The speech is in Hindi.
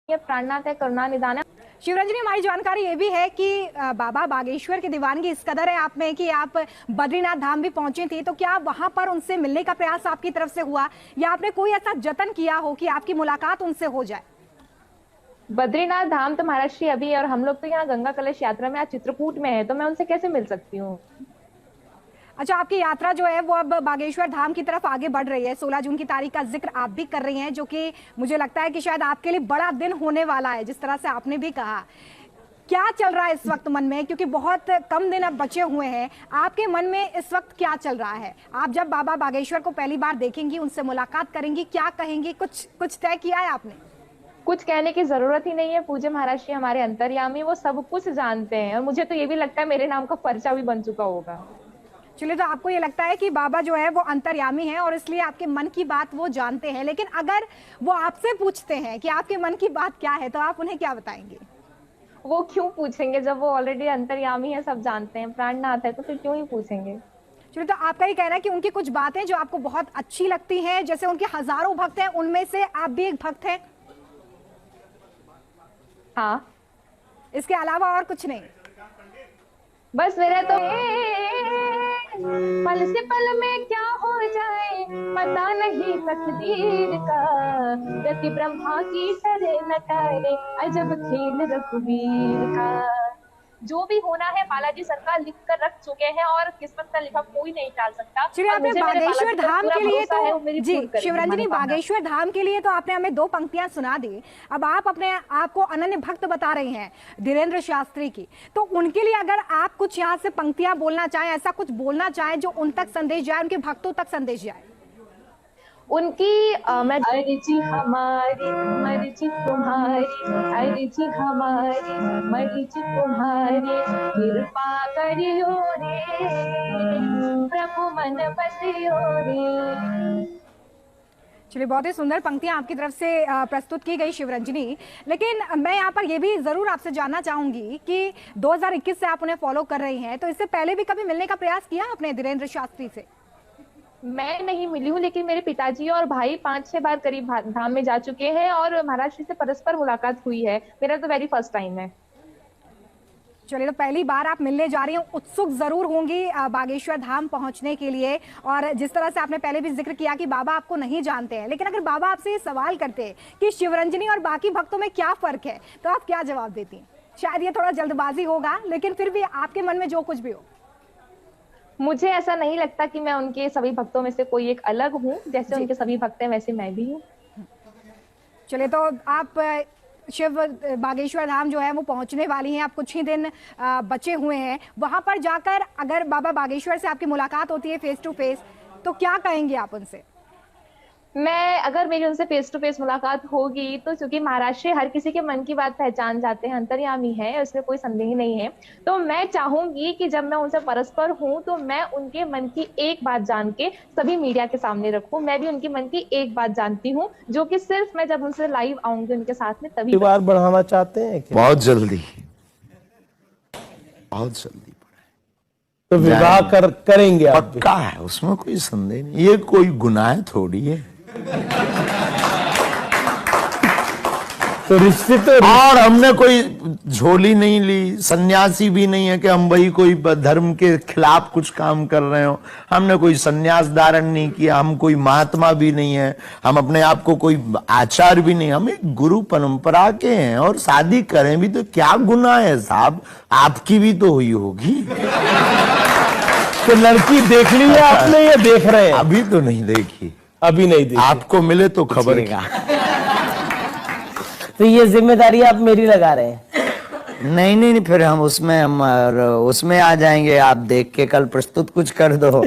ये प्राणनाथ है, करुणा निदान है। शिवरंजनी, हमारी जानकारी ये भी है कि बाबा बागेश्वर की दीवानगी इस कदर है आप में कि आप बद्रीनाथ धाम भी पहुंचे थे, तो क्या वहां पर उनसे मिलने का प्रयास आपकी तरफ से हुआ या आपने कोई ऐसा जतन किया हो कि आपकी मुलाकात उनसे हो जाए? बद्रीनाथ धाम तो महाराष्ट्र अभी है और हम लोग तो यहाँ गंगा कलश यात्रा में आज चित्रकूट में है, तो मैं उनसे कैसे मिल सकती हूँ। अच्छा, आपकी यात्रा जो है वो अब बागेश्वर धाम की तरफ आगे बढ़ रही है। 16 जून की तारीख का जिक्र आप भी कर रही हैं, जो कि मुझे लगता है कि शायद आपके लिए बड़ा दिन होने वाला है, जिस तरह से आपने भी कहा। क्या चल रहा है इस वक्त मन में, क्योंकि बहुत कम दिन अब बचे हुए हैं, आपके मन में इस वक्त क्या चल रहा है? आप जब बाबा बागेश्वर को पहली बार देखेंगी, उनसे मुलाकात करेंगी, क्या कहेंगी? कुछ तय किया है आपने? कुछ कहने की जरूरत ही नहीं है। पूज्य महाराज हमारे अंतर्यामी, वो सब कुछ जानते हैं और मुझे तो ये भी लगता है मेरे नाम का पर्चा भी बन चुका होगा। चलिए, तो आपको ये लगता है कि बाबा जो है वो अंतर्यामी है और इसलिए आपके मन की बात वो जानते हैं, लेकिन अगर वो आपसे पूछते हैं कि आपके मन की बात क्या है, तो आप उन्हें क्या बताएंगे? वो क्यों पूछेंगे जब वो ऑलरेडी अंतर्यामी है, सब जानते हैं, प्राणनाथ है, तो फिर क्यों ही पूछेंगे। चलिए, तो आपका ये कहना है कि उनकी कुछ बातें जो आपको बहुत अच्छी लगती हैं, जैसे उनके हजारों भक्त हैं, उनमें से आप भी एक भक्त हैं? हाँ, इसके अलावा और कुछ नहीं? बस मेरा तो पल से पल में क्या हो जाए पता नहीं तकदीर का, गति ब्रह्मा की तरह नटारे अजब खेल रघुवीर का। जो भी होना है बालाजी सरकार लिख कर रख चुके हैं और किस्मत का लिखा कोई नहीं टाल सकता। चलिए, आपने बागेश्वर धाम के लिए तो जी शिवरंजनी, बागेश्वर धाम के लिए तो आपने हमें 2 पंक्तियां सुना दी। अब आप अपने आप को अनन्य भक्त बता रही हैं धीरेन्द्र शास्त्री की, तो उनके लिए अगर आप कुछ यहाँ से पंक्तियां बोलना चाहें, ऐसा कुछ बोलना चाहें जो उन तक संदेश जाए, उनके भक्तों तक संदेश जाए। उनकी अर्जी हमारी मर्जी तुम्हारी, अर्जी हमारी मर्जी तुम्हारी, कृपा करियो रे प्रभु मन बसियो रे। चलिए, बहुत ही सुंदर पंक्तियां आपकी तरफ से प्रस्तुत की गई शिवरंजनी, लेकिन मैं यहाँ पर यह भी जरूर आपसे जानना चाहूंगी कि 2021 से आप उन्हें फॉलो कर रही हैं, तो इससे पहले भी कभी मिलने का प्रयास किया आपने धीरेन्द्र शास्त्री से? मैं नहीं मिली हूँ, लेकिन मेरे पिताजी और भाई 5-6 बार करीब धाम में जा चुके हैं और महाराज से परस्पर मुलाकात हुई है। मेरा तो वेरी फर्स्ट टाइम है। चलिए, तो पहली बार आप मिलने जा रही हैं, उत्सुक जरूर होंगी बागेश्वर धाम पहुंचने के लिए। और जिस तरह से आपने पहले भी जिक्र किया कि बाबा आपको नहीं जानते हैं, लेकिन अगर बाबा आपसे ये सवाल करते कि शिवरंजनी और बाकी भक्तों में क्या फर्क है, तो आप क्या जवाब देती हैं? शायद ये थोड़ा जल्दबाजी होगा, लेकिन फिर भी आपके मन में जो कुछ भी हो। मुझे ऐसा नहीं लगता कि मैं उनके सभी भक्तों में से कोई एक अलग हूँ। जैसे उनके सभी भक्त हैं वैसे मैं भी हूँ। चलिए, तो आप शिव बागेश्वर धाम जो है वो पहुंचने वाली हैं, आप कुछ ही दिन बचे हुए हैं। वहां पर जाकर अगर बाबा बागेश्वर से आपकी मुलाकात होती है फेस टू फेस, तो क्या कहेंगे आप उनसे? मैं अगर मेरी उनसे फेस टू फेस मुलाकात होगी तो चूंकि महाराष्ट्र हर किसी के मन की बात पहचान जाते हैं, अंतर्यामी है, उसमें कोई संदेह नहीं है, तो मैं चाहूंगी कि जब मैं उनसे परस्पर हूं तो मैं उनके मन की एक बात जान के सभी मीडिया के सामने रखूं। मैं भी उनके मन की एक बात जानती हूँ, जो कि सिर्फ मैं जब उनसे लाइव आऊंगी उनके साथ में तभी। परिवार बढ़ाना चाहते हैं क्या? बहुत जल्दी, बहुत जल्दी। तो विवाह करेंगे आप? पक्का है, उसमें कोई संदेह नहीं। ये कोई गुनाह थोड़ी है। तो रिश्ते तो और हमने कोई झोली नहीं ली, सन्यासी भी नहीं है कि हम वही कोई धर्म के खिलाफ कुछ काम कर रहे हो। हमने कोई सन्यास धारण नहीं किया, हम कोई महात्मा भी नहीं है, हम अपने आप को कोई आचार्य भी नहीं, हम एक गुरु परंपरा के हैं। और शादी करें भी तो क्या गुनाह है साहब? आपकी भी तो हुई होगी। तो लड़की देख ली है आपने या देख रहे हैं? अभी तो नहीं देखी। अभी नहीं देखी? आपको मिले तो खबर क्या। तो ये जिम्मेदारी आप मेरी लगा रहे हैं? नहीं, फिर हम उसमें आ जाएंगे। आप देख के कल प्रस्तुत कुछ कर दो।